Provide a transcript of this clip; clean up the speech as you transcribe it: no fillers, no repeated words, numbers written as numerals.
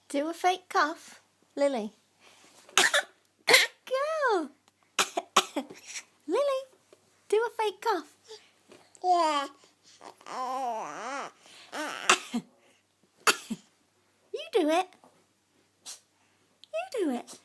Do a fake cough, Lily. Go. Lily, do a fake cough. Yeah. You do it. You do it.